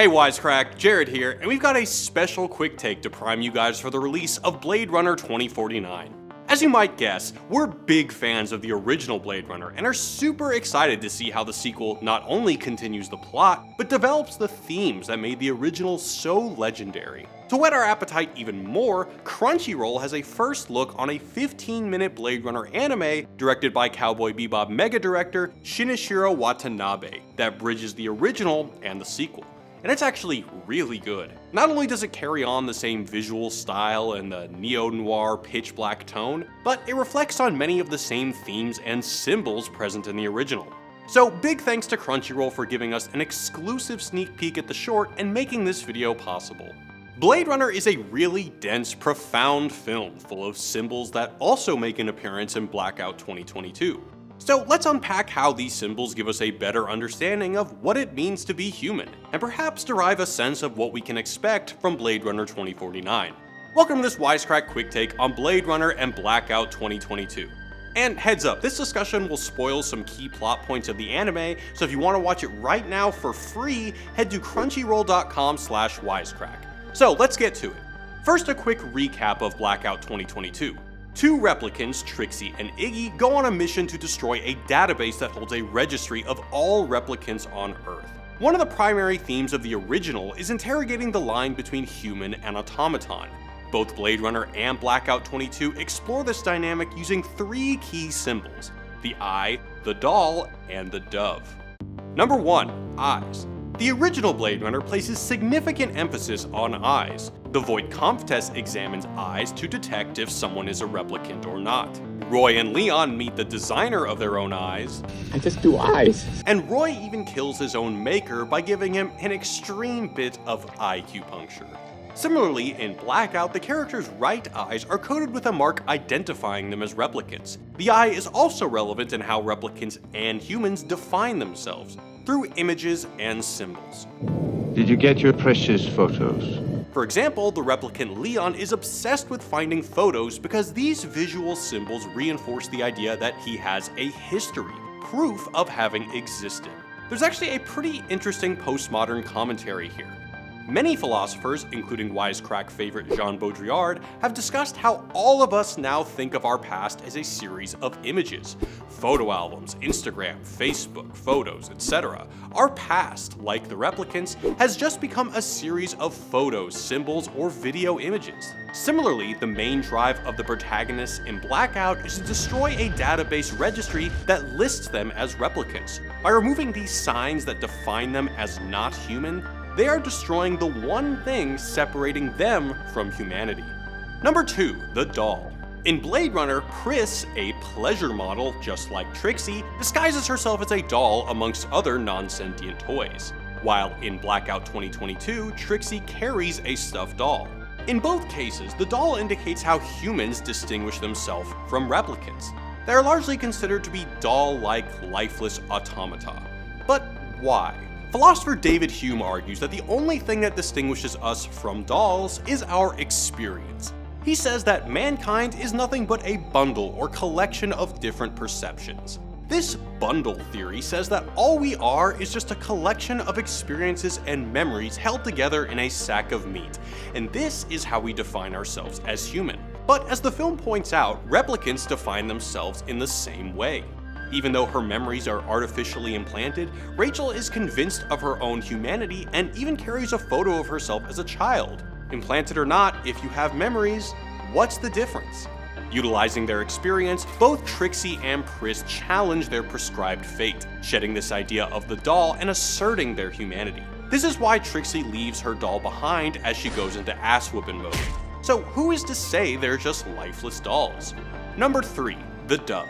Hey Wisecrack, Jared here, and we've got a special quick take to prime you guys for the release of Blade Runner 2049. As you might guess, we're big fans of the original Blade Runner and are super excited to see how the sequel not only continues the plot, but develops the themes that made the original so legendary. To whet our appetite even more, Crunchyroll has a first look on a 15-minute Blade Runner anime directed by Cowboy Bebop mega director Shinichiro Watanabe that bridges the original and the sequel. And it's actually really good. Not only does it carry on the same visual style and the neo-noir pitch black tone, but it reflects on many of the same themes and symbols present in the original. So big thanks to Crunchyroll for giving us an exclusive sneak peek at the short and making this video possible. Blade Runner is a really dense, profound film full of symbols that also make an appearance in Blackout 2022. So let's unpack how these symbols give us a better understanding of what it means to be human, and perhaps derive a sense of what we can expect from Blade Runner 2049. Welcome to this Wisecrack Quick Take on Blade Runner and Blackout 2022. And heads up, this discussion will spoil some key plot points of the anime, so if you want to watch it right now for free, head to crunchyroll.com/wisecrack. So let's get to it. First, a quick recap of Blackout 2022. Two replicants, Trixie and Iggy, go on a mission to destroy a database that holds a registry of all replicants on Earth. One of the primary themes of the original is interrogating the line between human and automaton. Both Blade Runner and Blackout 22 explore this dynamic using three key symbols: the eye, the doll, and the dove. Number 1. Eyes. The original Blade Runner places significant emphasis on eyes. The Voight-Kampff test examines eyes to detect if someone is a replicant or not. Roy and Leon meet the designer of their own eyes. I just do eyes. And Roy even kills his own maker by giving him an extreme bit of eye acupuncture. Similarly, in Blackout, the characters' right eyes are coated with a mark identifying them as replicants. The eye is also relevant in how replicants and humans define themselves, through images and symbols. Did you get your precious photos? For example, the replicant Leon is obsessed with finding photos because these visual symbols reinforce the idea that he has a history, proof of having existed. There's actually a pretty interesting postmodern commentary here. Many philosophers, including Wisecrack favorite Jean Baudrillard, have discussed how all of us now think of our past as a series of images. Photo albums, Instagram, Facebook, photos, etc. Our past, like the replicants, has just become a series of photos, symbols, or video images. Similarly, the main drive of the protagonists in Blackout is to destroy a database registry that lists them as replicants. By removing these signs that define them as not human, they are destroying the one thing separating them from humanity. Number 2. The doll. In Blade Runner, Pris, a pleasure model just like Trixie, disguises herself as a doll amongst other non-sentient toys, while in Blackout 2022, Trixie carries a stuffed doll. In both cases, the doll indicates how humans distinguish themselves from replicants. They are largely considered to be doll-like, lifeless automata. But why? Philosopher David Hume argues that the only thing that distinguishes us from dolls is our experience. He says that mankind is nothing but a bundle or collection of different perceptions. This bundle theory says that all we are is just a collection of experiences and memories held together in a sack of meat, and this is how we define ourselves as human. But as the film points out, replicants define themselves in the same way. Even though her memories are artificially implanted, Rachel is convinced of her own humanity and even carries a photo of herself as a child. Implanted or not, if you have memories, what's the difference? Utilizing their experience, both Trixie and Pris challenge their prescribed fate, shedding this idea of the doll and asserting their humanity. This is why Trixie leaves her doll behind as she goes into ass-whooping mode. So who is to say they're just lifeless dolls? Number 3. The dove.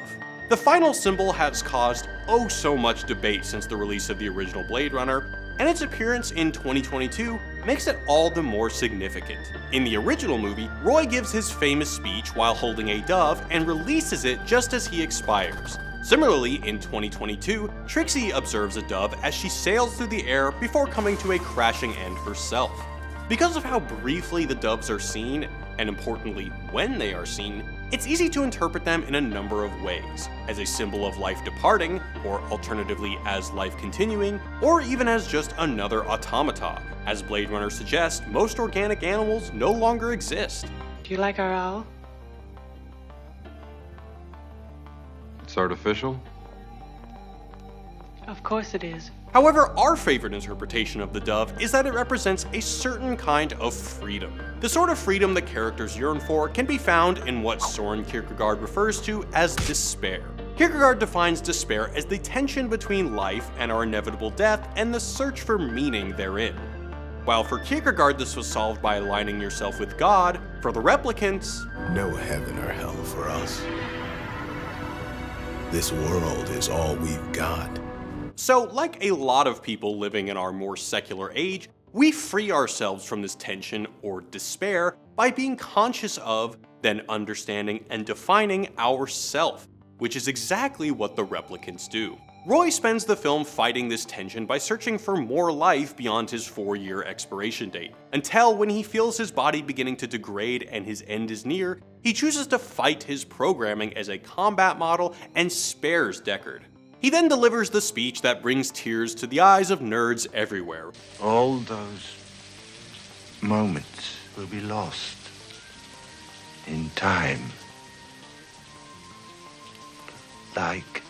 The final symbol has caused oh so much debate since the release of the original Blade Runner, and its appearance in 2022 makes it all the more significant. In the original movie, Roy gives his famous speech while holding a dove and releases it just as he expires. Similarly, in 2022, Trixie observes a dove as she sails through the air before coming to a crashing end herself. Because of how briefly the doves are seen, and importantly when they are seen, It's easy to interpret them in a number of ways, as a symbol of life departing, or alternatively as life continuing, or even as just another automata. As Blade Runner suggests, most organic animals no longer exist. Do you like our owl? It's artificial? Of course it is. However, our favorite interpretation of the dove is that it represents a certain kind of freedom. The sort of freedom that characters yearn for can be found in what Soren Kierkegaard refers to as despair. Kierkegaard defines despair as the tension between life and our inevitable death and the search for meaning therein. While for Kierkegaard this was solved by aligning yourself with God, for the replicants, no heaven or hell for us. This world is all we've got. So, like a lot of people living in our more secular age, we free ourselves from this tension or despair by being conscious of, then understanding and defining ourself, which is exactly what the replicants do. Roy spends the film fighting this tension by searching for more life beyond his 4-year expiration date, until when he feels his body beginning to degrade and his end is near, he chooses to fight his programming as a combat model and spares Deckard. He then delivers the speech that brings tears to the eyes of nerds everywhere. All those moments will be lost in time. Like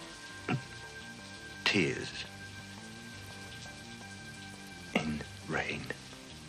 tears in rain.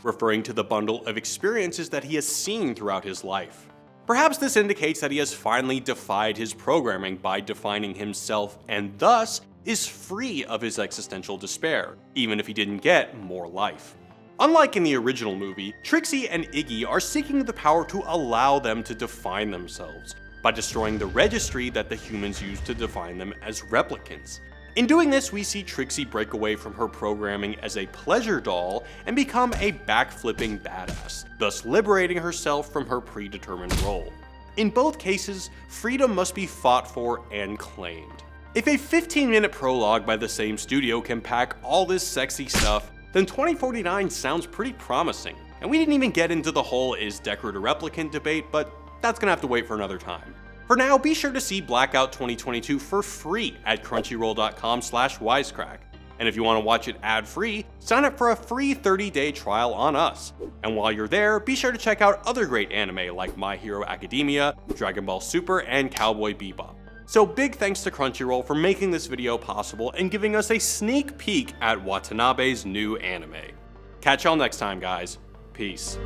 Referring to the bundle of experiences that he has seen throughout his life. Perhaps this indicates that he has finally defied his programming by defining himself and thus is free of his existential despair, even if he didn't get more life. Unlike in the original movie, Trixie and Iggy are seeking the power to allow them to define themselves, by destroying the registry that the humans use to define them as replicants. In doing this, we see Trixie break away from her programming as a pleasure doll and become a backflipping badass, thus liberating herself from her predetermined role. In both cases, freedom must be fought for and claimed. If a 15-minute prologue by the same studio can pack all this sexy stuff, then 2049 sounds pretty promising. And we didn't even get into the whole is Deckard a replicant debate, but that's gonna have to wait for another time. For now, be sure to see Blackout 2022 for free at crunchyroll.com/wisecrack. And if you want to watch it ad-free, sign up for a free 30-day trial on us. And while you're there, be sure to check out other great anime like My Hero Academia, Dragon Ball Super, and Cowboy Bebop. So big thanks to Crunchyroll for making this video possible and giving us a sneak peek at Watanabe's new anime. Catch y'all next time, guys. Peace.